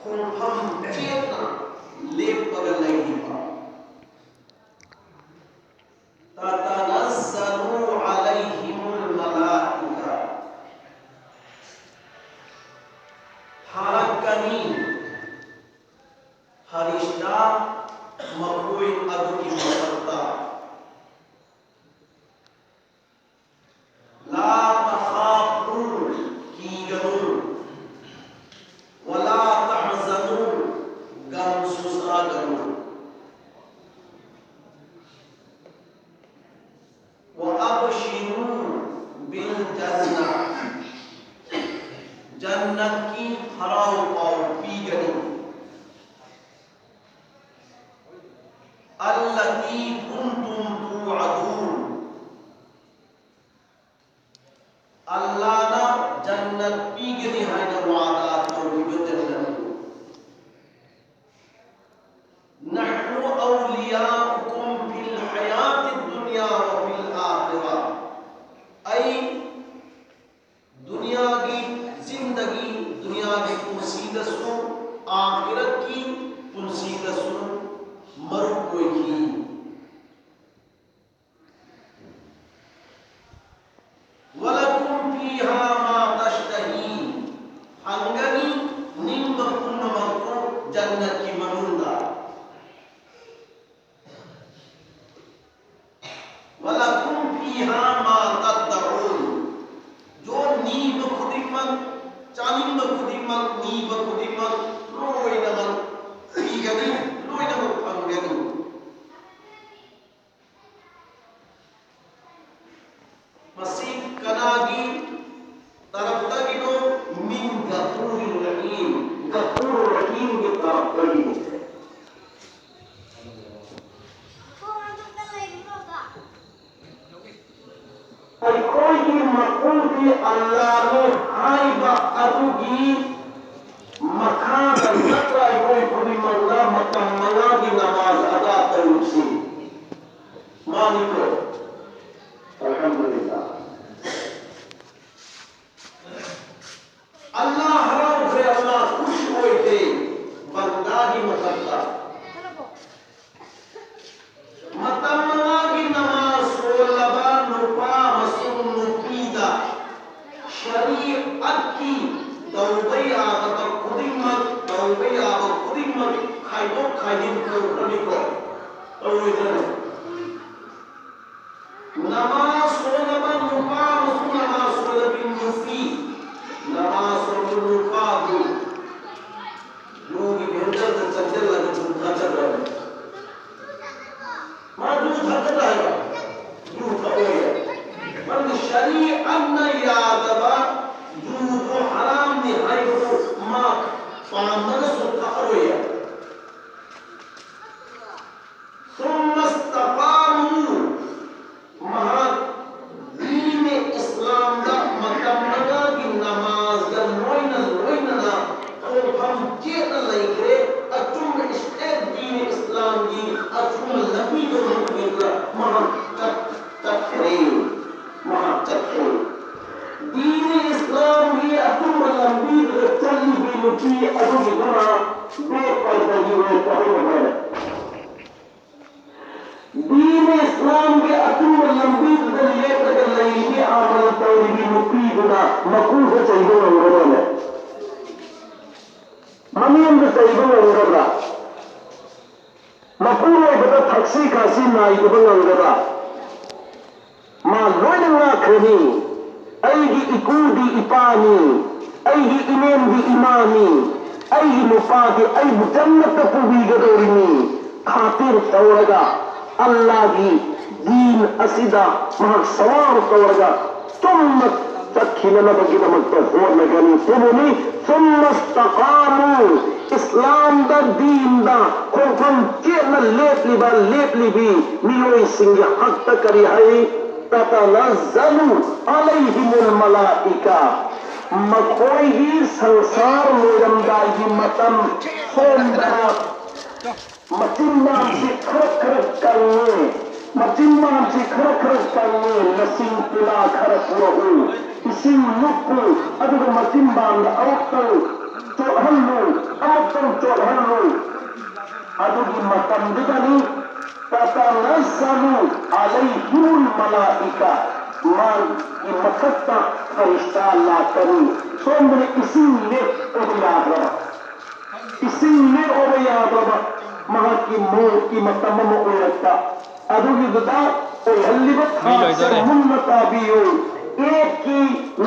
ꯄꯨꯡꯐꯝ ꯆꯦꯠꯅ ꯂꯦꯞꯄꯒ ꯂꯩꯔꯤꯕ تتنزل عليهم الملائكة ꯊꯥꯔꯛꯀꯅꯤ ꯐꯔꯤꯁꯇꯥ ꯃꯈꯣꯏ ꯑꯗꯨꯒꯤ ꯃꯊꯛꯇ لا تخافوا كيغنوا ولا تحزنوا غمسوساغنوا وأبشروا بالجنة जन्नत की हराव पाव पी गई अल्लती कुंतुम तुअदून अल्लाह ना जन्नत पी गई है ना वादा तो जन्नत नहनु औलियाउकुम फिल हयातिद दुनिया व फिल आखिरा ऐ दुनिया की जिंदगी दुनिया की पुंसीदसु आखिरत की पुंसीदसु मरुकोई की वलकुम फीहा मा तश्तही हंगनी निम्ब पुन्नमको जन्नत की मनुंदा वलकुम फीहा मा तदउन जो नीब खुदिमत चानिंब खुदिमत नीब खुदिमत लोइनमत पीगनी लोइनमत फंगनी मसीह कनागी तरफ्तगिनो मिन गफूरिर रहीम गफूर रहीम के तरफ्तगी कोई मकूल की अल्लाह ने हाइबा अदुगी मखान नकरा कोई खुदी मंगा मतमना की नमाज अदा करूसी मानिको अल्हम्दुलिल्लाह अल्लाह हराम से अल्लाह खुश होए थे बंदा की मतलबा मतमना की नमाज सोलबा नुपा मसूम नुपीदा शरीअत की तौबे आगत खुदिमत तौबे आगत खुदिमत खाइदो खाइदिन को रनिको तौबे नमाज सोलबा नुपा मसूम नमाज सोलबिन नुफी नमाज सोलबिन नुपा दो लोग भेंटर से चंचल लगे तुम खचर रहे मां दूध हक रहेगा दूध होए मन शरीअत न यादबा दूध हराम नि हाइबो मां पामन सुता होए सुमस्तकामु महा दीन इस्लाम दा मतमना की नमाज दा लोइना तो हम चेत लइके अचुम इस्तेद दीन इस्लाम की अचुम लंबी जो मुकेला महा तकरे महा तकरे दीन इस्लाम की अचुम लंबी चली भी लुकी अदु गुना बेपर्दा हुए कहो दीन इस्लाम के अचुम लंबी दलिए तक लई आमल तौरी मुकी गुना मकूस चाहिए अंगरों ने ममीम चाहिए अंगरा मकूरे बता थक्सी खासी नाई को अंगरा मां लोइना खनी अईगी इकूदी इपानी अईगी इमेंदी इमानी अईगी नुपादी अई जन्नत पुबी गदोरिनी खातिर तौरगा अल्लाह की दीन असीदा महा सवार तौरगा तुम तखिलना बगी नमक होर लगनी तुमनी सुमस्तकामु इस्लाम दा दीन दा कोफम केन लेप लिबी मियोई सिंह हक करी है ततनज़्ज़लु अलैहिमुल मलाइका मखोई संसार मोरमदाई मतम सोंदा मचिम्मा से खरख करने मचिम्मा से खरख करने नसीम पिला खरख रहू इसी मुक्कु अदुग मचिम्मा औतल चोहल्लू अमुक्तम चोहल्लू अदुगी मतंदिगनी ततनज़्ज़लु अलैहिमुल मलाइका मान की मकत्ता फरिश्ता लातनी सोमने इसीने ओबियादवा इसीने ओबियादवा महा की मोह की मतमम ओयता अदुगी दुदा ओहल्लिबत हासर मुन्नताबियो एक की न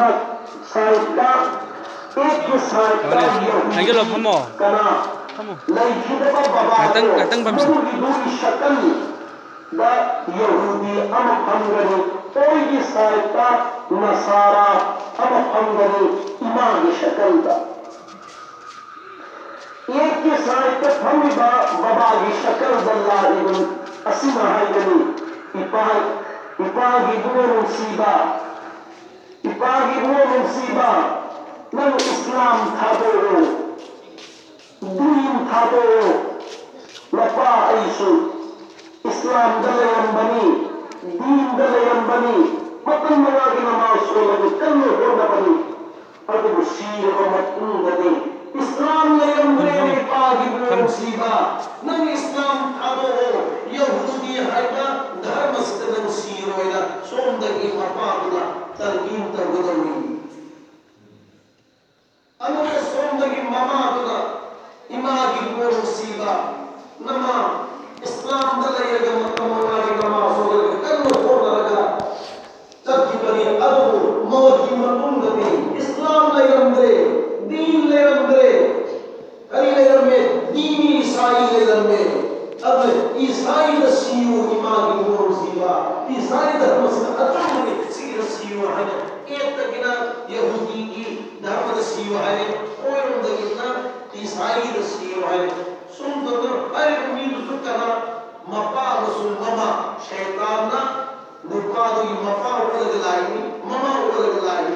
साइता एक की साइता Nanti lo kamu. कना Kamu. लैखिदबा बाबा Katang bamsi. दूरी शक्ल दा यहूदी अम हमगनी कोई साइता नसारा अम हमगनी ईमान की शक्ल दा एक की साइता हम बाबा की शक्ल दल्ला इबन असीमा हाइगनी इपागी दुए मुसीबा नंग इस्लाम था दो दीन था दो लपा ऐसु इस्लाम दलयम बनी दीन दलयम बनी मतन मवागी नमाज सोलग कल्लो होना बनी अब मुसीर व मतन बनी इस्लाम लयम बने पागी मुसीबा नंग इस्लाम थादो यहूदी हाइबा धर्म स्तन सीरोइला सोमदगी मपागला तरकीम तगदवी अनु सोमदगी ममागला इमागी मुसीबा नमा इस्लाम दलयग मतमवागी नमाज सोलग कल्लो होना लगा तब बनी अबु मौजी मतुंगती इस्लाम लयम दे दीन लयम दे करी लयम में दीनी ईसाई लयम में अब ईसाई दसियो इमागी मुसीबा ईसाई धर्म से अतुंगती सीर सियो है एक तकिना यहूदी की धर्म दसियो है और उनदगिना ईसाई दसियो है सुंदर अरे उम्मीद सुकना मपा रसूल ममा शैतान नुकादु मपा उलगलाई ममा उलगलाई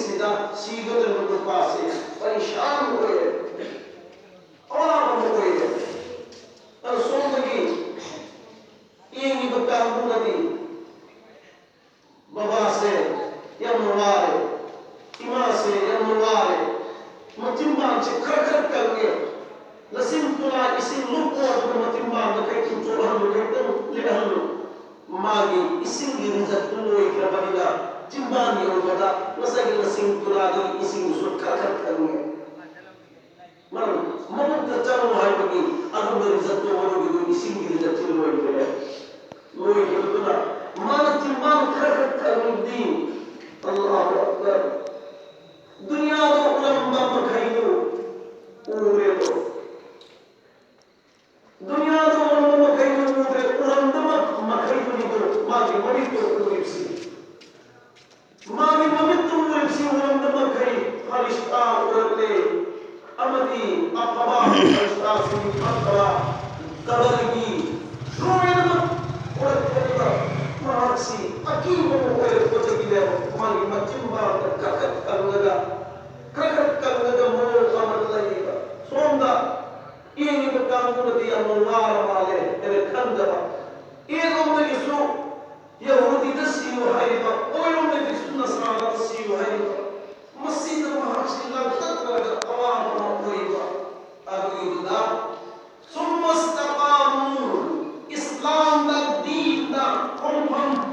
सीधा सीगत नुका से परेशान हुए और आप हुए और सोंदगी ये नहीं बता बुनदी बाबा से या मुवारे इमा से या मुवारे मतिम्बान से खरखर करके लसिम तुला इसी लुक और मतिम्बान कहीं तुम चोहन लुकेतन लेहन मागी इसी गिरिजा तुलो एक रबनीला जिम्बान ये होता मसाइल लसिम तुला दो इसी मुझे खरखर करके मर ममुक तचारो हाय बगी अगर गिरिजा तो वरोगी दो इसी गिरिजा तुलो एक है लोई के तुला मान जिम्बान खरखर करने दी अल्लाह अकबर दुनिया तो उलम्बा मखाइयो उरे दो दुनिया तो उलम्बा मखाइयो उरे उलम्बा मखाइयो नहीं तो मागी मरी तो उरिप्सी मागी मरी तो उरिप्सी उलम्बा मखाइ फरिश्ता उरले अमदी अकबा फरिश्ता सुनी अकबा कबरगी रोएन उरले मासी अकीम उरे को जगिले मागी मचिम्बा ककत करलगा मो अमर लगेगा सोमदा ये नहीं बता मुझे अल्लाह वाले तेरे खंडवा ये लोग में किसो यहूदी दसियो है तो कोई लोग में किसो नसारा दसियो है मस्जिद महाशिला तक लगा अवाम कोई बा अभी दुदा सुमस्तकामु इस्लाम दा दीन दा हम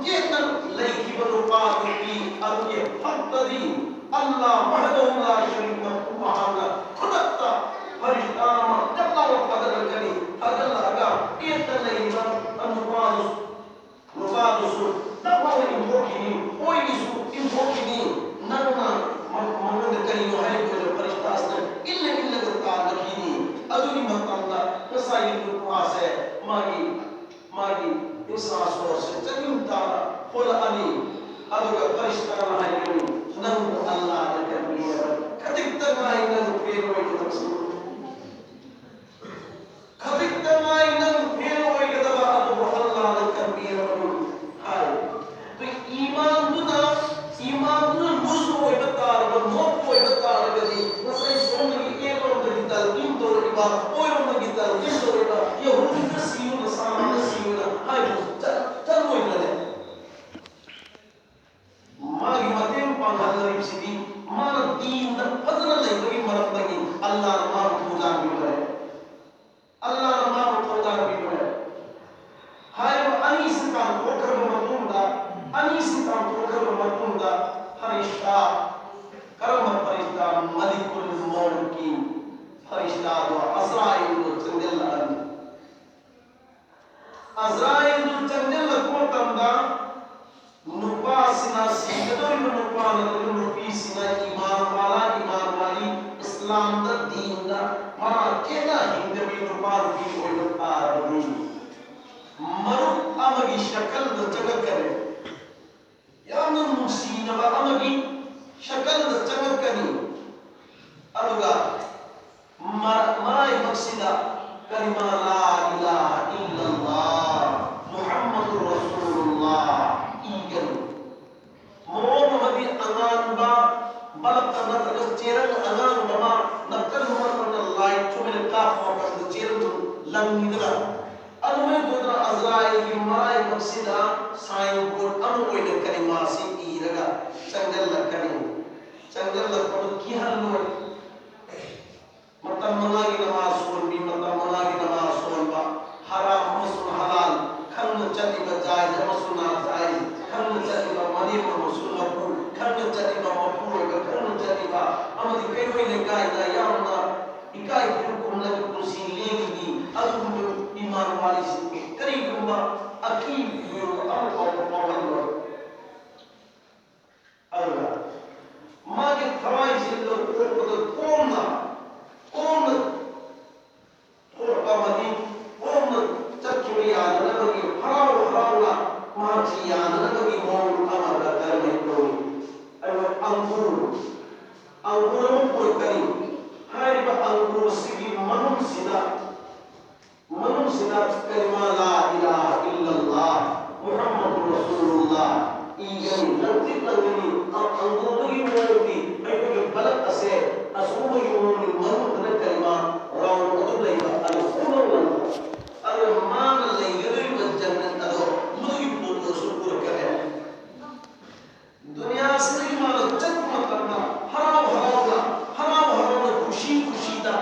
चेतन लेकी बनुपात की अरुये हक़दी अल्लाह वहदहु ला शरीक लहु महाना खुदता फरिश्तामा जल्ला व कदर करी अल्लाह ये तलैना अनुबादुस तवा इंफोकिनी कोई इस इंफोकिनी नन्ना ममन करियो है जो फरिश्ता से इल्ले का लकीनी अदुनी महतल्ला कसाई पास है मागी इंसान सोच जन्म तारा फुल अली अदुगा फरिश्ता है नंग अल्लाह ने कबिया कदिक तमाई नंग फेरो के तक्सु कदिक तमाई नंग फेरो के दबा अदु अल्लाह ने कबिया हाय तो ईमान दुना मुझको बता रहा मोक को बता रहा गदी वसई सोने की एक और दिल इन तो रिबा कोई और दिल इन तो रिबा ये हुन के सीयो न सामान सीयो न हाय चल वो इधर मागी मतें पांगल रिप्सिदी मान दीन द पदन नहीं बगी मरम बगी इस्लाम दा दीन दा मा केना हिंदवी नुपार की ओइल आरबी मरुक अमगी शक्ल दा जगत करे याना मुसीनबा अमगी शक्ल दा जगत करी अरुगा मराई मक्सिदा कलिमा ला इलाहा इल्लल्लाह मुहम्मदुर रसूलुल्लाह again Mohammadi अनानबा balak na terus cerang angan mama nakkan nomor pada lain cuma lekap makan cerang lang nidra anu me dudra azrail ki marai maksida sain pur anu oi de kalimasi iraga changal lakkan ki halu matam managi namaz sun bi matam managi namaz sun ba haram masun halal kan jadi ba jaiz masun na jaiz kan jadi ba mani masun mapu kan jadi ba mapu jadi ba amadi kai ne kai da yamna ikai hukum la kursi legi adu iman wali sin kari gumba akib yo am ko pawalo Allah mage thawai jillo ko koma thora mani koma takki ya na bagi harawla ma ji ya na bagi mo amada karme ko ayo anggur pur kari hari ba anggur sigi manum sida kalima la ilaha illallah muhammadur rasulullah iyan lanti langani anggur gi modi ay ko balak ase asuba gi modi manum na kalima raw ko dai ba al khulu al man la yuri wal jannat ado mugi bodo sur kare दुनिया से मानो जग मत करना हराम खुशी दा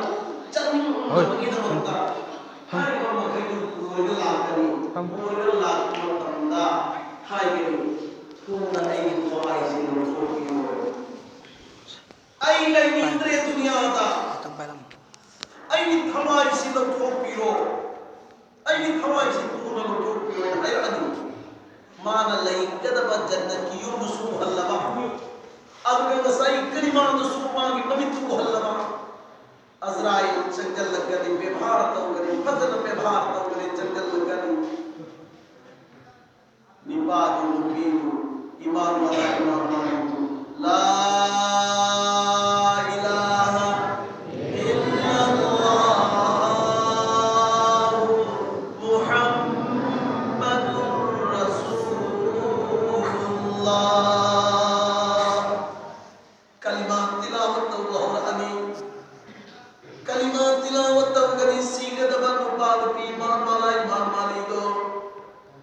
चंग मगी दा मत हाय को मगे को ला करी को ला मतंदा हाय के तुना आई तो आई से नो को आई ले इंद्रिय दुनिया दा आई थमाई से लो पिरो आई थमाई से तुना लो पिरो हाय अदु माना लई कदबा जन्नत की युसु हल्लबा अब के वसाई कलिमा सुमा की पवित्र हल्लबा अजराइल जंगल लगनी व्यवहार तो करे फजल व्यवहार तो करे जंगल लगनी निबादु मुबीनु ईमान वाला ईमान ला इलाहा इल्लल्लाह मुहम्मदुर रसूलुल्लाह कलिमा तिलावत करी सीगे दबन उपाद पी मान मालाई दो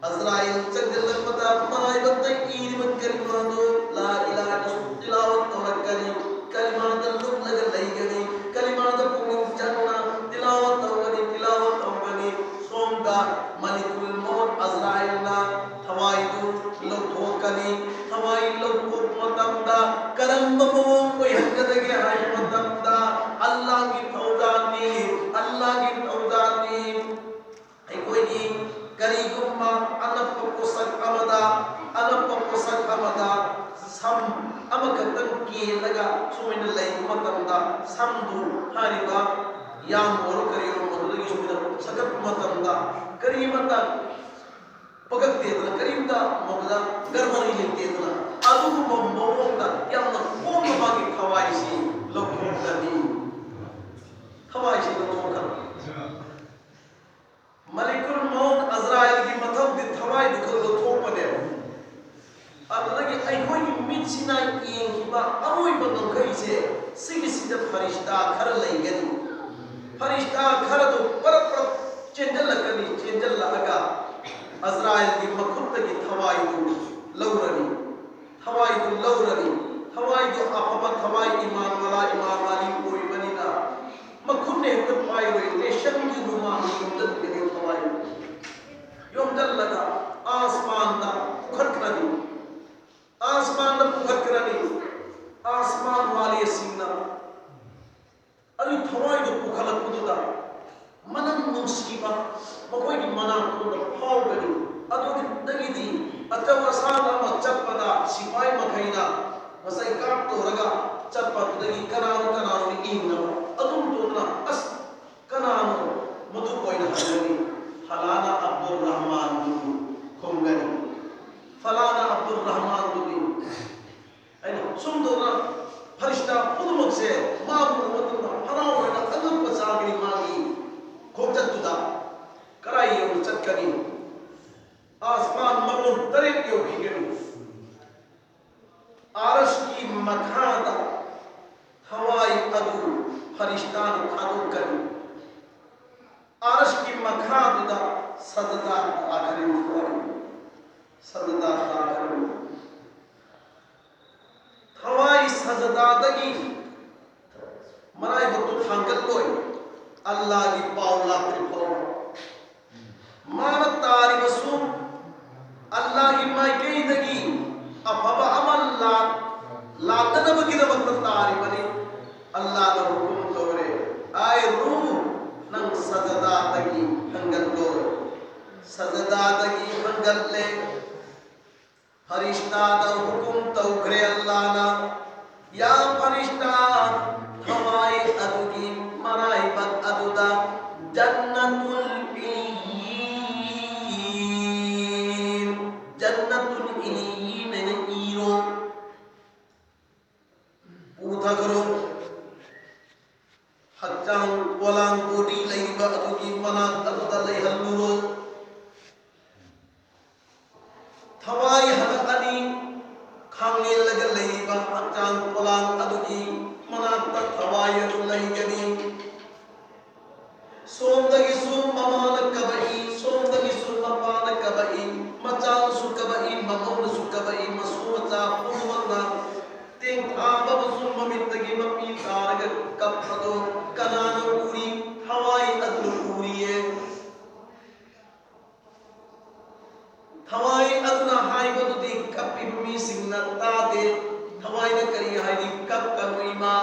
अजराइल चंगल पता माई बत्ते ईद मन कलिमा दो ला इलाहा तिलावत करी कलिमा दल्लु लग लई गनी कलिमा द पुंग चन्ना तिलावत करी सोमगा मलिकुल मौत अजराइल ना थवाई दो लोग ठोकनी थवाई लोग को मतमदा करम बमो कोई हकदगे हाय मतमदा अल्लाह की Fauzani ay koy gi kari gumma anap ko sak amada sam amakatan ki laga sumina lay matamda samdu hariba yam or kari ro lagi sumina sakat matamda kari mata pagat dedna karimda mogda garmari dedna adu bomboda yamna bomba bagi khawaisi lokko ni khawaisi lokko molecule मौत अजराइल की मतलब दि थवाई दुखल लो थोपने अदलगी आई कोई मिचिना येंगिबा अरोई बंगम कइसे सिगिसिदा फरिश्ता खर लैगनी फरिश्ता खर तो परप चेंजल लगा अजराइल की मखुत की थवाई दु लौरनी थवाई दु अपब थवाई ईमान वाली कोई बनिना मखुने तो पाई हुई नेशन की रुमा युमदल के थवाई युमदल लगा आसमान दा खरखरनी आसमान वाली सिंना अभी थवाई दो पुखला कुदुदा मनम मुसीबा मकोई की मना को फाव गनी अदोगी दगीदी अतवा साला म चप्पदा सिपाही मखैना मसई काट तो रगा चप्पा दगी कनानो इंना फरिश्ता थादोकनी आरश की मखादुदा सजदा आखरी सजदा आखरी थवाई सजदादगी मराई बतु थांगलोय अल्लाह की पावला त्रिपो मान तारी बसु अल्लाह की मायकेदगी अफबा अमल लातन बगिन मत तारी बनी अल्लाह का हुकुम तोरे आय रूह नंग सजदादगी हंगलो सजदादगी हंगले फरिश्ता दा हुकुम तौकरे अल्लाह ना या फरिश्ता हमाई अदुगी मराई बद अदुदा जन्नतुल इलीयीन जन्नतुल इलीयीन ने ईरो पूथा करो हच्चां वलां कोडी लईबा अदुगी मना अदुदा लई हल्लुरो थवाई हलकनी खांगे लग लईबा हच्चां वलां अदुगी मना थवाई लईगनी सोमदगी सुम ममान कबई सोमदगी सुम ममान कबई मचान सुकबई ममौन सुकबई मसूचा पुनवना तें थाबा सुम ममितगी मपी कारग कपदो कनान पूरी हवाई अदल पूरीए हवाई अदना हाई बदुदी कपी मी सिंगना तादे हवाई न करी हाई कप कनुईमा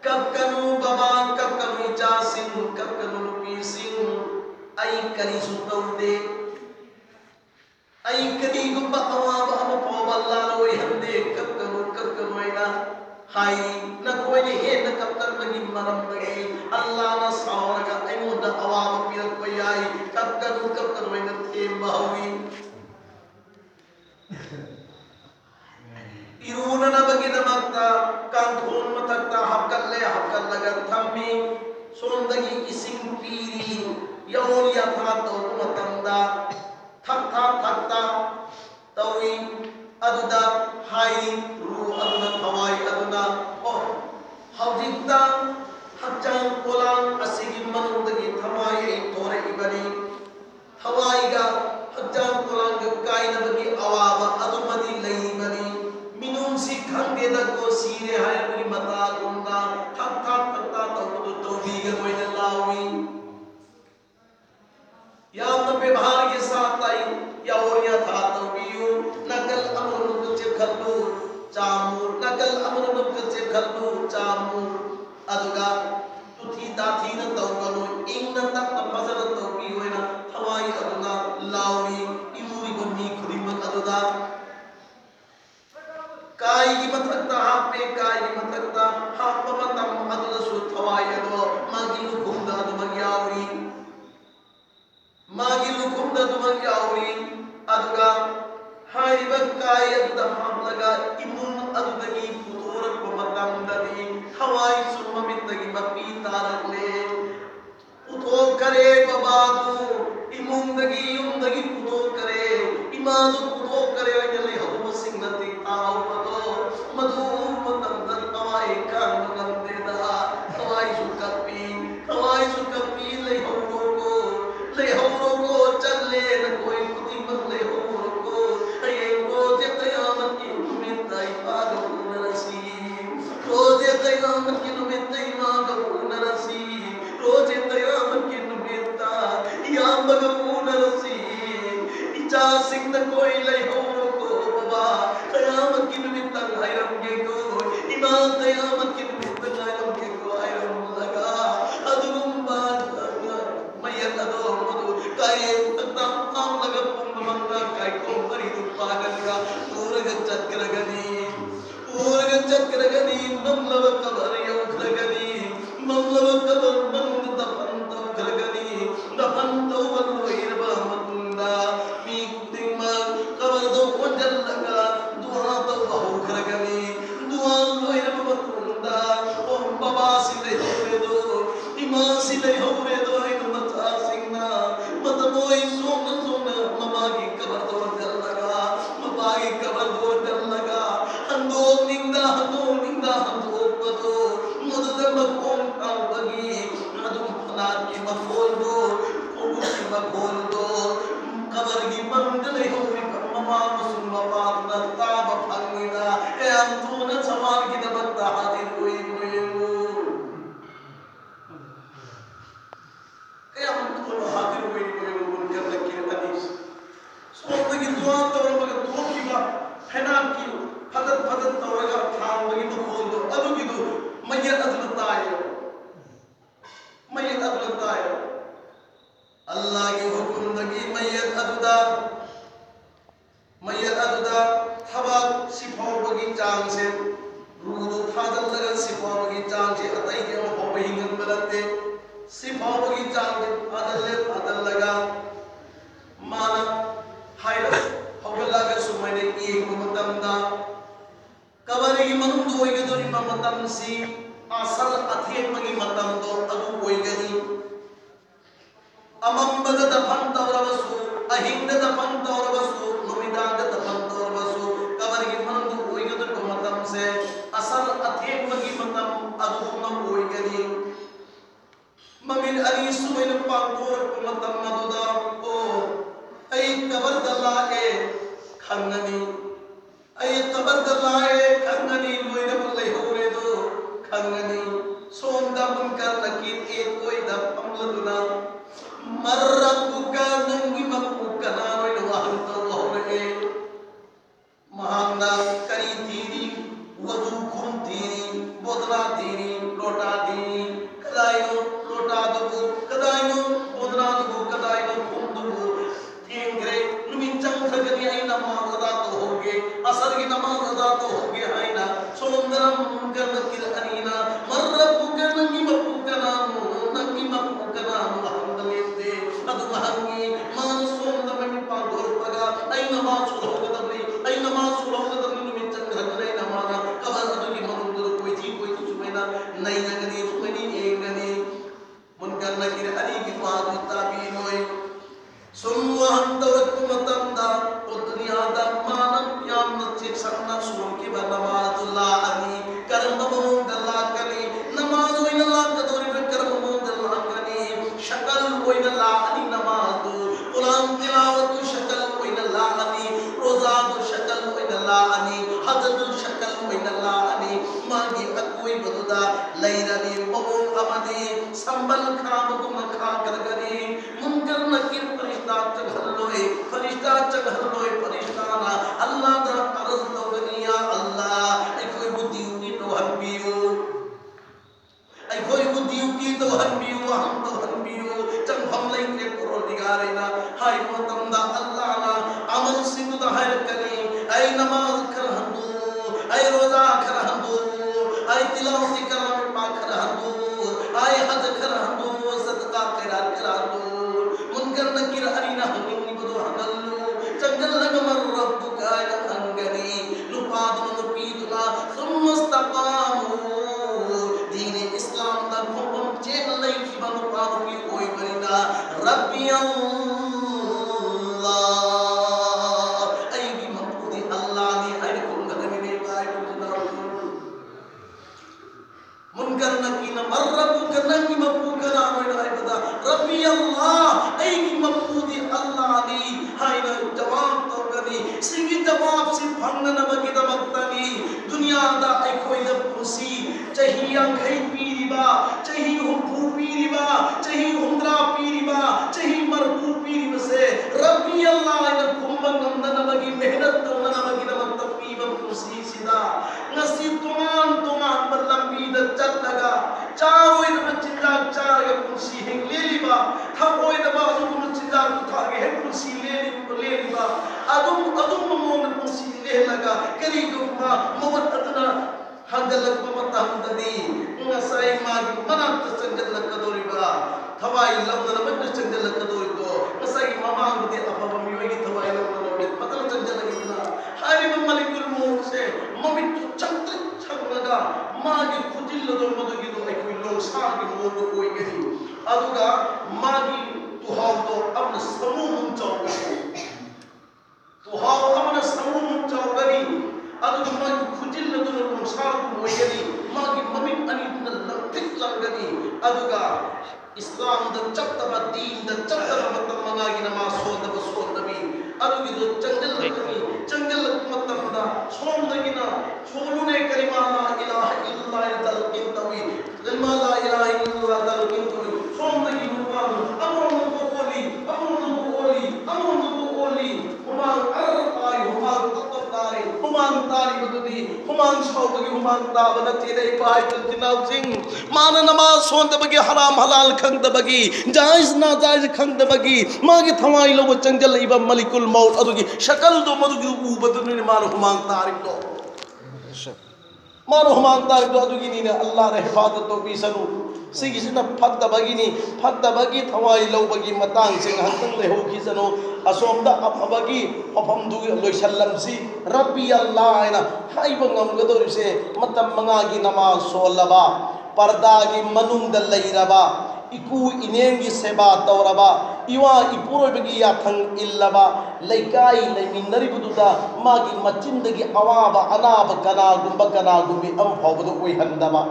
कब कनु बाबा कब कनु जा सिंह कब कनु लुपी सिंह आई करी सुतौदे आई करी गुब्बा अवाब हम पौबल्ला लोई हंदे कब कनु ऐना हाई न कोई हे न कब तर लगी मरम लगी अल्लाह न सावर का ऐमो द अवाब पीरत पयाई कब कनु ऐना थे बहुवी इरून न बगी दमकता कांथोन मतकता हबकल लगा थम्मी सोंदगी इसिंग पीरी यौलिया था तो मतंदा थकता तवी अदुदा हाई रू अदुना हवाई अदुना ओ हौजिता हच्चां कोलां असिगी मनुदगी थमाई तोरे इबनी हवाईगा हच्चां कोलां गकाई नबगी अवाबा अदुमदी लई बनी मिनुम सी खंगे द को सीरे हाय बनी मता गुंदा थकता तो बीगे कोई लावी या नबे भार के साथ आई या और या था तो बियु नकल अमर नुक से खल्लू चामू नकल अमर नुक से खल्लू चामू अदुगा तुथी दाथी न तो कनो इंग न तक फजल तो बियु ना हवाई अदुना लावी इमुरी गुन्नी खुदी मत अदुदा काई की मतकता हाँ पे काई की मतकता हाँ पमतम अदुदा सु थवाई अदो मागी लुकुंदा अदु मगियावरी मागी लुकुंदा अदु मगियावरी अदुगा हाई बकाई अदुदा हम लगा इमुन अदुदगी पुतोरक पमतम ददी हवाई सुममितगी मपी तारक ले पुतो करे बबादू इमुंदगी युंदगी पुतो करे इमादु पुतो करे अजले हदु सिंगती ताऊ पतो मधु मतम दन हवाई कान नंदे दा हवाई सुकपी ले हौरो को चले न कोई खुदी मत ले हौरो को ये रोजे कयामत की उम्मीद ताई पागल नरसी रोजे कयामत की उम्मीद ताई पागल नरसी रोजे कयामत की उम्मीद ता या बगबू नरसी इचा सिंह न कोई ले हौरो को बाबा कयामत की उम्मीद ता हैरम के को इमाम कयामत की उम्मीद ता हैरम के को हैरम लगा अदुम बात मैया दो मधु काये तत्ता आम लगा पुंग मंगा काय को मरी दु पागल का ऊरग चक्रगनी ममलव कबर यौ खरगनी ममलव कबर मंद दफन तो वलोइर बमंदा मी कुदिमा कबर मखोलदो कबरगी मंदले होरी ममा मुसुम ममा ताब फंगिना कयाम तुना सवाल की दबता हाजिर हुई कयाम तुना हाजिर हुई मुनकर लकीर हदीस सोच की दुआ तौर मगर दुआ की बा फैना की फदत फदत तौरगा थाम लगी मखोलदो अदु की दो मय्यत अदलता है अल्लाह के हुक्म लगी मय्यत अदुदा थबा सिफाव बगी चांग से रूदो थादल लगा सिफाव बगी चांग से अतई के हो बहिंगन बलते सिफाव बगी चांग अदल लगा माना हाइला हवला के सुमने एक मतमदा कबरी मनुदो ओइगदोरी मतम सी asal athir bagi matam to adu oigani amambada dapan tawrabasu ahinda dapan tawrabasu numidada dapan tawrabasu kabari mandu oigadur ko matam se asal athir bagi matam adu na oigani mamin ali sumain pangtor ko matam maduda o ai kabar dalla e khangani ai kabar dalla e khangani loina bullai hore do खंगनी सोंदा मुनकर लकीर एक कोई दब अमलदुना मर्रबुका नंगी मक्कुका नारोय नवाहन तो वहरे महांदा करी तीरी वजू खुम तीरी बोदना तीरी लोटा तीरी कदाइनो लोटा दबु कदाइनो बोदना दबु कदाइनो खुम दबु तींगरे नुमिंचंग खगनी आई नमाज अदा तो होगे असर की नमाज अदा तो होगे है ना सोंदरम मुनकर लकीर अनीना मर्रबुका नंगी मक्कुका नानो हंदलेते अदु महंगी मान सोंद में पागोर पगा आई नमाज सुलोगदबली नुमिंचंग खगनी नमाना कबल अदु की मनुदुर कोई सुमेना नहीं नगनी सुमेनी एगनी मुनकर लकीर अनी की बात ताबीन होई सुनवा हंदवत मतमदा दुनिया दा मानव याम नचिक सन्ना सुन की नमाजुल्लाह अनी करम दल्ला कनी नमाज होइन अल्लाह कदोरी में करम दल्ला कनी शकल होइन अल्लाह अनी नमाज कुरान तिलावत शकल होइन अल्लाह अनी रोजा शकल होइन अल्लाह अनी हज शकल होइन अल्लाह अनी मागी अकोई बदुदा लैरनी बमो अमदी संबल खाम गुम खा करगनी मुनकर नकीर फरिश्ता चघलोए फरिश्ता फरिश्ताना अल्लाह दा अर्ज तो बनिया अल्लाह आई कोई बुद्धि की तो हंबियो हम तो हंबियो चंग हम लेके पुरो दिगारेना हाय मतमदा अल्लाह ना अमल सिंह दा है कनी आई नमाज कर हंदो आई रोजा कर हंदो आई तिलावत कलाम पाक कर हंदो आई हज कर हंदो सदका खैरात कर हंदो मुनकर नकीर अरीना हंगी बदो हंगल्लो चंगल लगमर रब्बुका हंगनी लुपादु लुपीदुला सुमस्तकामु दीन इस्लाम दा हुकुम चेन लई की बनु पादु की कोई बरिना रब्बी अल्लाह आई की मखुदी अल्लाह नी आई कुन गगनी ने काय कुना मुनकर नकीन मर्रबुका नंगी मखुका ना होय ना बदा रब्बी अल्लाह आई की मखुदी अल्लाह नी हाय ना जवाब तो कदी सिंगी जवाब से भंगन बगी दमक्तनी दुनिया दा आई कोई द खुशी चाहिए खई पीरीबा चाहिए हम भू पीरीबा चाहिए हुंद्रा पीरीबा चाहिए मरबू पीरीबा से रब्बी अल्लाह इन कुंभन नंदन बगी मेहनत तो नन बगी दमक्त पीब खुशी सिदा नसी तुमान बलंबी द चल लगा चारो इन चिंता चार के खुशी है ले लीबा थबो इन बाजू को चिंता उठा के है खुशी ले लीबा अदुम मोन खुशी ले लगा करी गुमा मोहत अदना हंगलक ममता Hamadani ngasai magi manat sengal kadoriba thawai lamna man sengal kadoribo ngasai mamang de apa pamiyogi thawai lamna de patal sengal gitna hari malikul mulk se mamit chantri chagnaga magi khudil do modogi do ai log sagi modo koi gani aduga magi tuhaw do amna samum chawga tuhaw amna samum chawgani aduga magi khudil do log sagi moi gani magi mamit ani tik langgani aduga इस्लाम द चत्तबा दीन द चत्तबा मतम मंगागी नमाज सोदबा सोदबी अदुगी दो चंगल मतम दा सोमदगिना सोलुने कलिमा ला इलाहा इल्लल्लाह दल किंतवी कलिमा ला इलाहा इल्लल्लाह दल किंतवी सोमदगी नुमान अमरुन बुकोली हुमान अरताई हुमान तत्तारी हुमान तारी बदुदी हुमान सौदगी हुमान ताबना तेरे पाय तिनाव सिंह मान नमाज सोंदबगी हराम हलाल खंगदबगी जायज ना जायज खंगदबगी मागी थवाई लो चंगल इबा मलिकुल मौत अदुगी शकल दो मदुगी उबदुनी मान हुमान तारी दो मानो हुमान तारी दो अदुगी नी अल्लाह रे हिफाजत तो बीसनु सिगिसिना फत्तबगिनी फत्तबगी थवाई लौबगी मतांग सिंह हंतंग लेहोगी सनो असोमदा अफबगी अफमदु लोइसल्लमसी रब्बी अल्लाह आइना हाइब ngमगदोरिसे मतम मंगागी नमाज सोलबा पर्दागी मनुंग द लैरबा इकू इनेंगी सेवा तौरबा इवा इपुरोबगी याथंग इल्लबा लैकाई लैमिनरिबुदुदा मागी मचिंदगी अवाबा अनाब कनागुंबी अम फावदो ओइहंदबा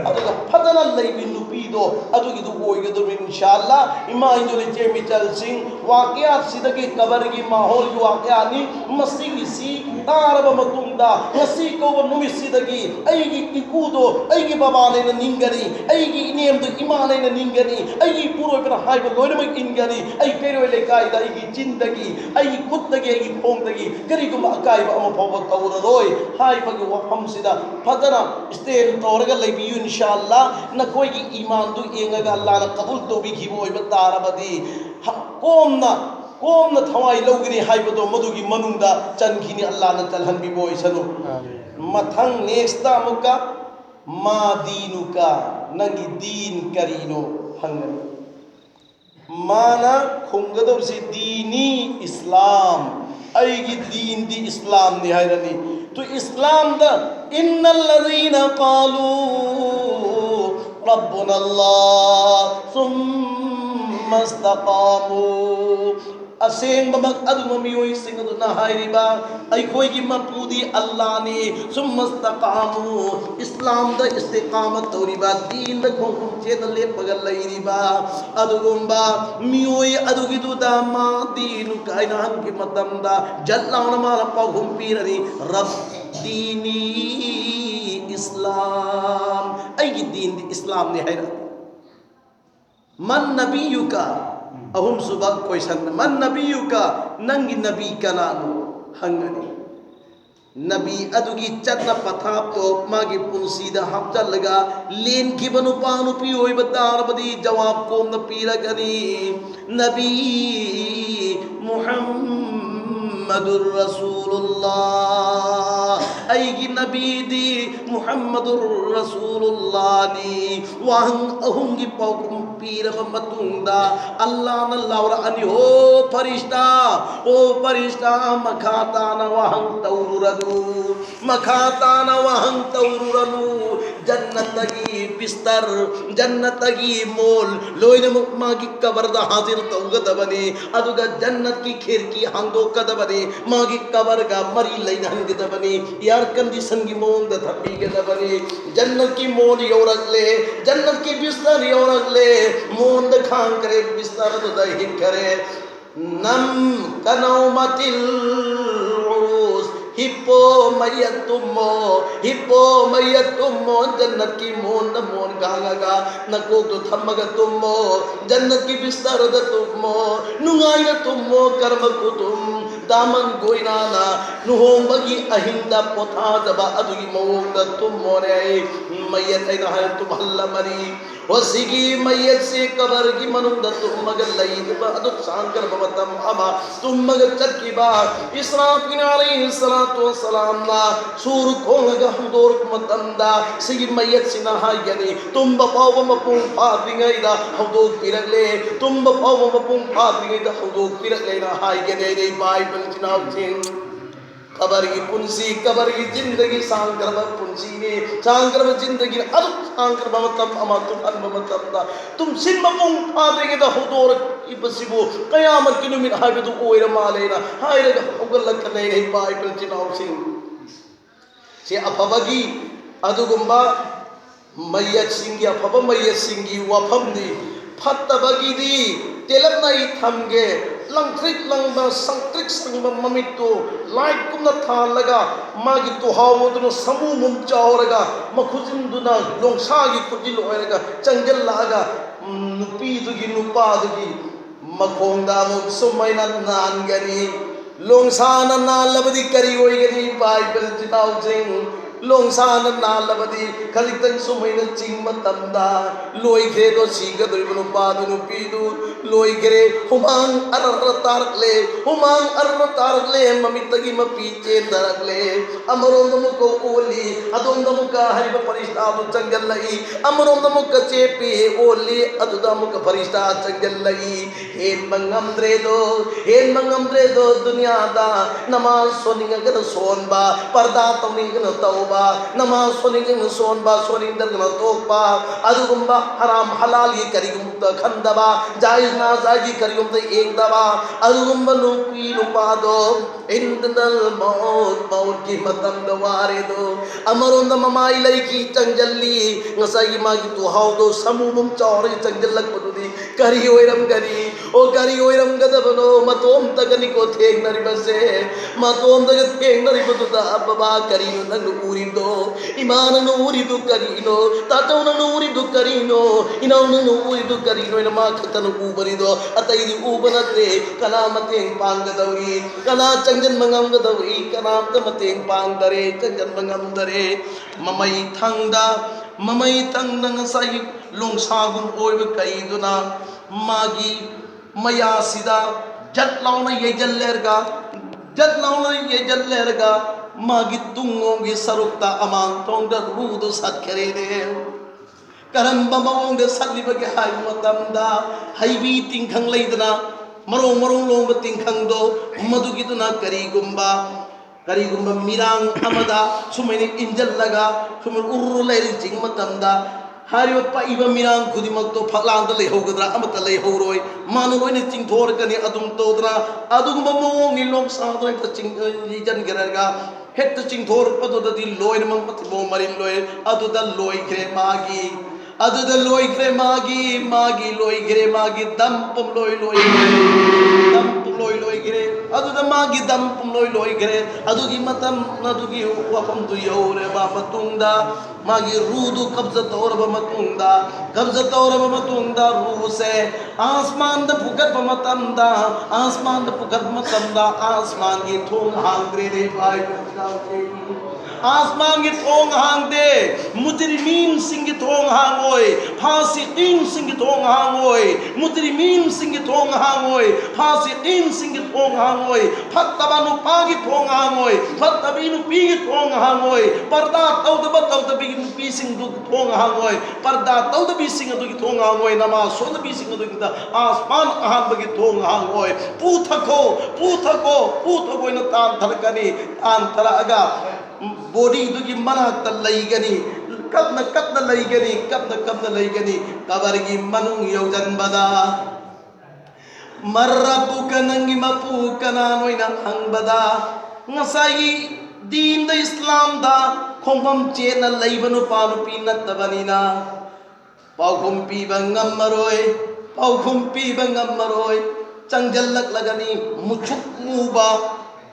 अदुगा फदना लैबि नुपीदो अदुगिदु ओइगदु इंशाअल्लाह इमा इंदोले जेमितल सिंह वाकया सिदगी कबरगी माहौल की वाकयानी मसीगी सी तारब मतुंदा मसी को नुमिसिदगी अइगी इकूदो अइगी बाबाने निंगरी अइगी इनेमदु इमाने निंगरी अइगी पुरोबना हाइब लोइनमक इंगरी अइ पेरोय लेकाइदा अइगी जिंदगी अइगी खुदगी अइगी फोंदगी करिगुम अकाइबा अम फाव तौररोय हाइबगी वफमसिदा फदना स्टेन तौरगा लैबियु इंशाअल्लाह नकोइगी ईमानदु एंगगा अल्लाहना कबूल तौबिखिबोइबा तारबदी कोमना थवाई लौगनी हाइबदो मदुगी मनुंगदा चनखिनी अल्लाहना चलहनबिबोय सनु मथंग नेक्स्ट अमुका मा दीनुका नंगी दीन करीनो हंगनी माना खुंगदोरसी दीनी इस्लाम अइगी दीन दी इस्लाम नि हायरनी तो इस्लाम द इन्नल्लज़ीना क़ालू रब्बुना अल्लाह सुम्मा इस्तक़ामू असेंग बमक अदुममियोई सिंगदुना हायरिबा अइखोइगी मपूदी अल्लाह ने सुम्मस्तकामु इस्लाम द इस्तिकामत तौरिबा दीन द खोंकुम चेद ले पगल लइरिबा अदुगुंबा मियोई अदुगिदु दा मा दीनु कायना हंगी मतंदा जल्लाउन माला पगुम पीरनी रब दीनी इस्लाम अइगी दीन दी इस्लाम ने हायरा मन नबियुका अहुम सुबह क्वेश्चन मन नबियुका नंगी नबी कनानु हंगनी नबी अदुगी चतना पथाप तो मागी पुंसीदा हप्चलगा लेन गिबनु पानु पी होय बदारबदी जवाब कोम न पीरगनी नबी मुहम्मदुर रसूलुल्लाह अइगी नबी दी मुहम्मदुर रसूलुल्लाह नी वहं अहुंगी पौकुम पीरब मतुंदा अल्लाह न लावरा अनि हो फरिश्ता मखाता न वहं तौरुरनु जन्नतगी बिस्तर जन्नतगी मोल लोइन मागी कबर दा हाजिर तौगदबने अदुगा जन्नत की खिड़की हांदो कदबने मागी कबर गा मरी लैन हंगदबने यार कंडीशन की मोंग द थपी गदबने जन्नत की मोल योरगले जन्नत की बिस्तर योरगले मोंद खान करे बिस्तर तो दही करे नम कनौमतिल उरूस हिप्पो मय्यतुम्मो जन्नत की मोन गागा नको तो थमग तुम्मो जन्नत की बिस्तर द तुम्मो नुंगाई न तुम्मो कर्म कुतुम दामन गोइनाना नुहोंबगी अहिंदा पोथा जबा अदुगी मोंग द तुम्मो रे मय्यत है ना तुम हल्ला मरी वसीगी मय्यत से कबर की मनुंद तुम्मग लईद अदु सांकर बमतम अमा तुम्मग चक्की बा इसराफिल अलैहिस्सलातु वस्सलाम ना सूर खोंग हमदोर मतंदा सिगी मय्यत सिना हायनी तुम बपाव मपुंग फादिंगैदा हवदो पिरगले तुम बपाव मपुंग फादिंगैदा हवदो पिरगले ना हायने रे बाइबल चिनाव सिंह कबर की पुंसी कबर की जिंदगी सांकर पुंसी ने सांकर जिंदगी अद सांकर बमतम अमा तुम अनबमतम दा तुम सिन मपुंग फादिंगे दा हवदोर इबसिबो कयामत की नुमिन हायबदु ओइर मालेना हायरे उगल लकने रे बाइबल चिनाव सिंह से अफबगी अदुगुंबा मय्यत सिंगी अफब मय्यत सिंगी वफम दी फत्तबगिदी तेलमनाई थमगे लंक्रिक लंगबा संक्रिक संगबा ममितो लाइट कुमना थालगा मागी तुहावदुन समू मुम चावरगा मखुजिंदुना लोंसागी खुजिल ओयरगा चंगल लागा नुपीदुगी नुपादुगी मखोंदा मुक सुमैना नानगनी लोंसाना नालबदी करी ओयगनी बाइबल जिनाउजिंग लोंसाना नालबदी खलितन सुमैना चिंग मतमदा लोइग्रे दो सीगदुरिबु नुपादु नुपीदु लोइग्रे हुमांग अर्र तारकले ममितगी मपीचे दरकले अमरोंदमुको ओली अदोंदमुका हरिब परिस्तादु चंगल्लई अमरोंदमुका चेपी ओली अदुदमुका परिस्ता चंगल्लई हेन मंगमद्रे दो दुनियादा नमाज सोनिंगगन सोनबा पर्दा तौनिंगन तौबा नमाज सोनिंगन सोनबा सोनिंगन तोपा अदुगुंबा हराम हलाल ये करिगुंबा खंदबा जायज ना जायज करिगुंबा एक दबा अदुगुंबा नुपी नुपादो इंदल मौत की मतम दवारे दो अमरोंद ममाई लई की चंजल्ली ngसाई मागी तुहावदो समूमुम चौरे चंजल्लक पदुदी करी ओइरम गदबनो मतोम तगनी को थेंगनरी बसे मतोम तग थेंगनरी बदुदा अब्बा करीनो नंग ऊरिदो इमान नु ऊरिदो करीनो तातो नु ऊरिदो करीनो इनाउ नु ऊरिदो करीनो इनमा खतन ऊबरिदो अतैदी ऊबनते कला मतें पांगदौरी कला चंजन मंगमगदौरी कला मतें पांगदरे चंजन मंगमदरे ममई थंगदा ngसाई लोंसागुम ओइब कईदुना मागी मयासिदा जट लाउना येजल्लेरगा मागी तुंगोंगी सरुक्ता अमांग तोंग रूदो सत्खरे दे करंबा मवोंग सत्लिबगे हाय मतमदा हाईबी तिंखंग लैदना मरोंग लोंग तिंखंग दो मधुगिदुना करीगुंबा मिरांग अमदा सुमैने इंजल्लगा सुमैन उर्रु लैरिंग चिंग मतमदा हारियो पाइबा मिरांग खुदिमक तो फलांग लेहोगद्रा अमत लेहोरोय मानु लोइने चिंथोरकनी अदुम तोदरा अदुगुंबा मवोंगी लोंग सादोय त चिंग लिजन गरगा हेत चिंथोर पदोददी लोइन मंगपति बो मरिन लोय अदुदा लोइग्रे मागी दंपम लोय गिरे अदुदा मागी दंपम लोय गिरे अदुगी मतम नदुगी वफम दु योरे बा मतुंगदा मागी रूदु कब्जा तौरब मतुंगदा रू से आसमान द फुगत मतमदा आसमान की थोंग हांगरे रे भाई आसमान की थोंग हांग दे मुजरिमीन सिंह की थोंग हांगोय फासिकीन सिंह की थोंग हांगोय मुजरिमीन सिंह की थोंग हांगोय फासिकीन सिंह की थोंग हांगोय फत्तबानु पागी थोंग हांगोय फत्तबीनु पीगी थोंग हांगोय पर्दा तौद बी पी सिंह दु थोंग हांगोय पर्दा तौद बी सिंह दु की थोंग हांगोय नमाज सोद बी सिंह दु की आसमान अहान बगी थोंग हांगोय पूथको न तान थरकनी तान थरअगा बोडी दुगी मनात लईगनी कब्न लईगनी कबरगी मनुंग योजनबदा मर्रबुक नंगी मपू कना नोइना हंगबदा ngसाई दीन द इस्लाम दा खोंगम चेना लईबनु पानुपी नत्तबनिना पाउखुम पीबा ngमरोय चंगजल्लक लगनी मुछुक मुबा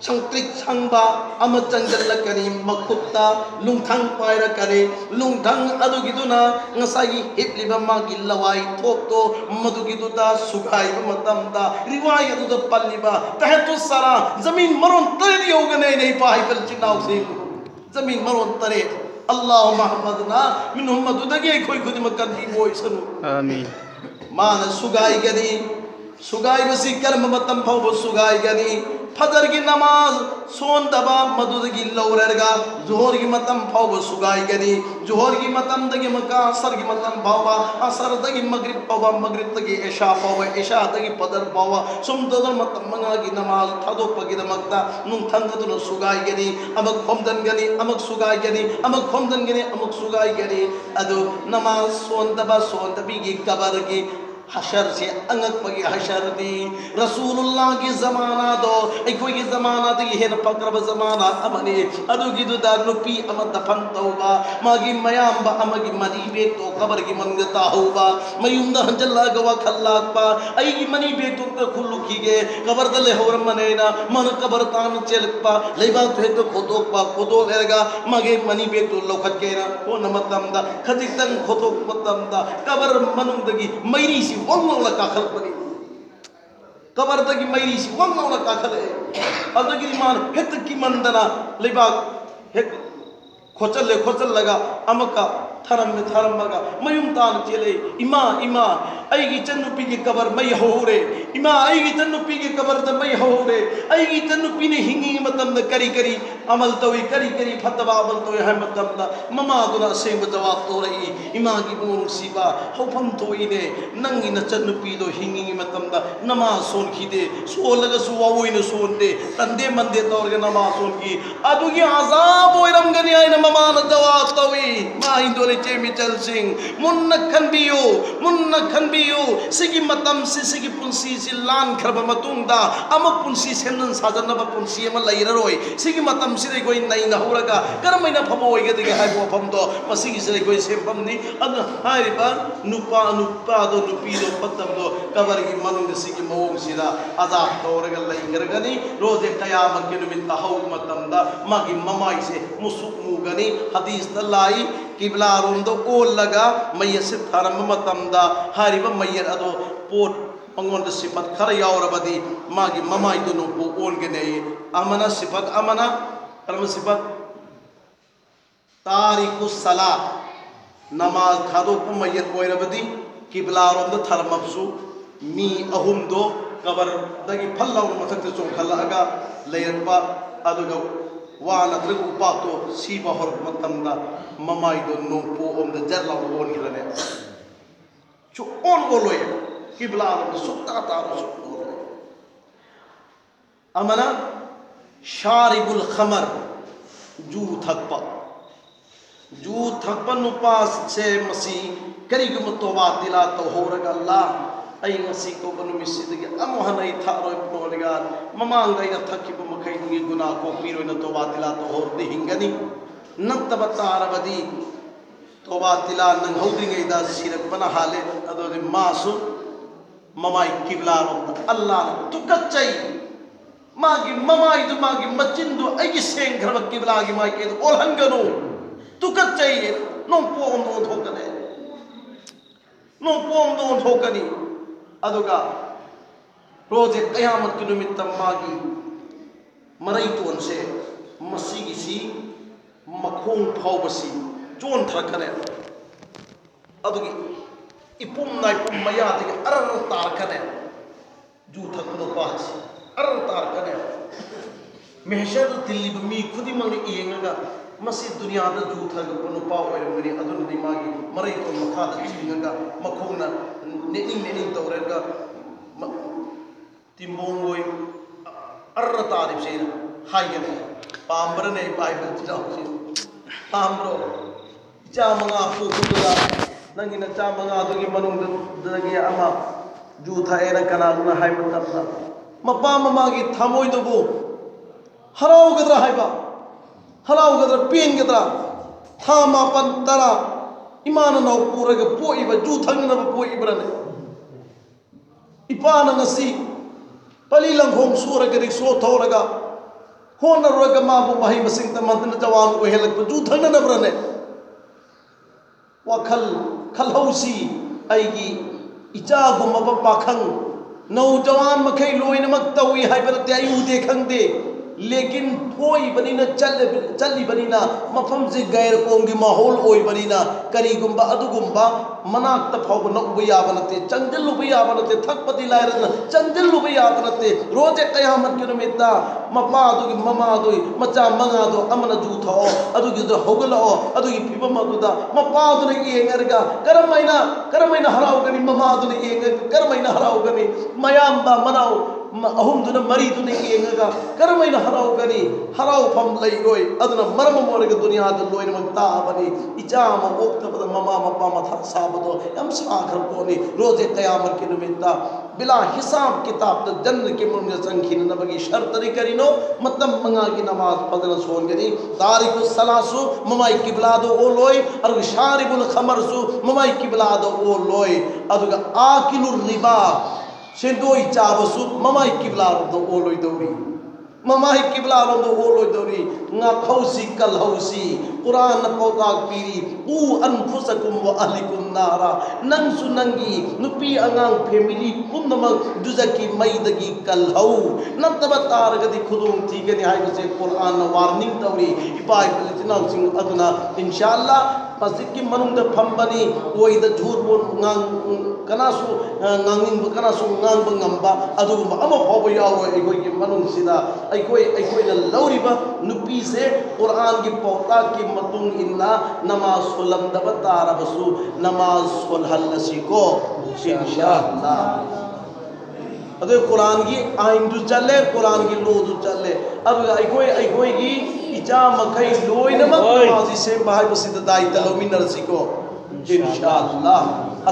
संक्रिक संबा अम चंगजल्लकनी मखुत्ता लुंगथंग पायरकनी लुंगथंग अदुगिदुना ngसाई हिटलिबा मागी लवाई थोपतो मदुगिदुदा सुगाई मतमदा रिवाय अदुदा पल्लिबा तहतु सरा जमीन मरोन तरे योगने नहीं पाई पर चिनाव से जमीन मरोन तरे अल्लाह महमदना मिन उम्मत दगे कोई खुद मकन दी बोय सनु आमीन मान सुगाई बसी कर्म मतम फाव सुगाई गनी फजर की नमाज सोन दबा मदुदगी लौरगा जोहर की मतम फाव सुगाई गनी जोहर की मतम दगी मका असर की मतम फावा असर दगी मगरिब दगी इशा फावा इशा दगी फजर फावा सुम ददर मतम मंगा की नमाज थादो पगी दमकता नुं थंगदुन सुगाई गनी अमक खोमदन गनी अमक सुगाई गनी अमक खोमदन गनी अमक सुगाई गनी अदु नमाज सोन दबी की कबर की हशर से अंगक हशर दी रसूलुल्लाह की ज़माना दो अखोई की ज़माना दी हेन पकरब ज़माना अमने अदुगिदुदा नुपी अम दफन तौबा मागी मयाम अमगी मनी बेग तो कबर की मनगता होबा मयुंदा हंजल्ला गवा खल्लाक पा आई मनी बेग तो खुल्लू की गे कबर दले होर मनेना मन कबर तान चेलक पा लेबा तो खोदोक पा खोदो लेगा मगे मनी बेग तो लौखत केना ओ नमतमदा खजितन खोदोक मतमदा कबर मनुंदगी मैरी सी वंगला काखल पनी कबर दगी मैरी सी वंगला काखल अदगी मान हेत की मंदना लेबा हेत खोचल लगा अमका थरम में थरम मगा मयुम तान चले इमा इमा आईगी चन्नुपी की कबर मई होरे इमा आईगी चन्नुपी की कबर द मई होरे आईगी चन्नुपी ने हिंगी मतम द करी करी अमल तोई करी करी फतवा अमल तोई है मतम द ममा दुना सेम जवाब तो रही इमा की बोल सीबा होफम तोई ने नंगी न चन्नुपी दो हिंगी मतम द नमा सोन की दे सो लगा सुवावोई न सोन दे तंदे मंदे तौर के नमा सोन की अदुगी आजाब ओइरम गनी आइन ममा न जवाब तोई मा इंदोले चेमी चल सिंह मुन्न खनबियो सिगी मतम सिगी पुंसी सि लान खरब मतुंगदा अम पुंसी सेनन साजनब पुंसी अम लैररोय सिगी मतम सिदे कोई नै नहौरगा करमैना फमोय गदगे हाइबो फमदो मसिगी सिदे कोई सेमपमनी अद हाइबा नुपा दो नुपी दो पत्तम दो कबर की मनुंग सिगी मोंग सिदा अजाब तौरगा लैगरगनी रोजे कयामत के निमित्त हौ मतमदा मागी ममाई से मुसुक मुगनी हदीस तलाई किबला रोंदो ओ लगा मैय से थरम मतमदा हारिबा मैयर अदो पोट पंगोंद सिफत खर यावरबदी मागी ममाई दुनु पो ओनगने अमना सिफत अमना परम सिफत तारिकुस सला नमाज खादो पो मैयर ओइरबदी किबला रोंदो थरमबसु मी अहुम दो कबर दगी फल्लाउ मथक चोंखलगा लेरपा अदुगा वाना द्रग उपातो सीबा हर मतमदा ममाई दो नो पो ओम द जरला ओन हिरने चो ओन गोलोय किबला रो सुक्ता तारो सुक्तो अमना शारिबुल खमर जू थकपा नुपास से मसी करीगम तोबा तिला तो होरगा अल्लाह आई ngasi ko banu misidagi amohanai tharoi poriga mamanga ina thakkiba makai dugi guna ko piro ina toba tila to horde hingani nattaba tarabadi toba tila nang hodringai da sirak bana hale adode masu mamai kibla ro Allah tukachai magi mamai du magi machindu aigi seng gharba kibla gi mai ke olhanganu tukachai no pom no thokane no pom no thokani अदुगा रोजे कयामत के निमित्त मागी मरई तोन से मसीगी सी मखों फावबसी zone थरखने अदुगी इपुम नाय पुम मया दे अरर तारखने जू थकनो पास अरर तारखने महशर दिल्ली बमी खुदी मंग येंगा मसी दुनिया दा जू थग पनो पाव ओइरमनी अदुन दिमागी मरई तो मखा दा चिंगा मखोंना नेनिंग तौरेगा तिम्बोंगोय अर्र तारिफ से हाइगने पाम्बर ने पाइबल जाउसी पाम्ब्रो चा मंगा पुकुला नंगिना चा मंगा दुगी मनुंग दगी अमा जू थाएना कनागुना हाइबल तपना मपा ममागी थमोय दबो हराउगद्रा हाइबा हराउगद्रा पेनगद्रा था मापन तरा इमान नौ पूरग पोइबा जू थंगना पोइब्रने इपाना ngasi pali langhong suraga rikso thorega honaraga mabu mahi masing tamantna jawan ko helak ju thangna nabrane wakhal khalhausi aigi icha gumaba pakhang nau jawan makhai loina mak tawi haibarate ayu de khangde लेकिन थोई बनीना चली बनीना मफम से गैर कोंगी माहौल ओई बनीना करीगुंबा अदुगुंबा मनाक तफाव नौब याबनते चंजल याबनते थकपति लायरन चंजल याबनते रोजे कयामत के निमित्ता मपा अदुगी ममा अदुगी मचा मंगा दो अमन जू थो अदुगी दो होगलो अदुगी फिबम अदुदा मपा अदुने येंगरगा करमैना हराउगनी ममा अदुने येंग करमैना हराउगनी मयाम्बा मनाओ अहुम दुना मरी दुने येंगगा करमैना हराउगनी हराउ फम लैरोय अदुना मरम मोरग दुनिया द लोइन मता बनी इचाम ओक्तबद ममा मपा मथा साब ताबदो यम साखर पोनी रोजे क़यामत के निमित्ता बिला हिसाब किताब द जन्न के मुन संखिन नबगी शर्तरी करिनो मतलब मंगा की नमाज फजल सोन गनी तारिकु सलासु ममाई किबला दो ओ लोय और शारिबुल खमरसु ममाई किबला दो ओ लोय अदुगा आकिलुर रिबा शेंदोई चाबसु ममाई किबला दो ओ लोय दौरी ममाई किबला दो ओ लोय दौरी nga khausi kal hausi Quran na pautak piri u anfusakum wa ahlikum nara nang sunangi nupi angang family pumnamak duzaki maidagi kal hau nataba taragadi khudum thigani haibase Quran na warning tawri ipai palitinau sing aduna inshallah masjid ki manung da phambani oi da jhur bon ngang kanasu nganging kanasu ngang bangamba adugumba ama phawa yawo egoi ki manung sida aikoi na lauriba nupi से कुरान की पौता की मतुंग इन्ना नमाज सुलम दबतार बसु नमाज सुलहल नसीको इंशाअल्लाह अदे कुरान की आइन दु चले कुरान की लो दु चले अब आई की इजा मकई लोई नमक नमाज से बाहर बसिद दाई तलो मिनर सिको इंशाअल्लाह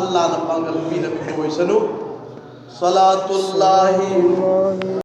अल्लाह न पागल पीर कोई सनु सलातुल्लाहि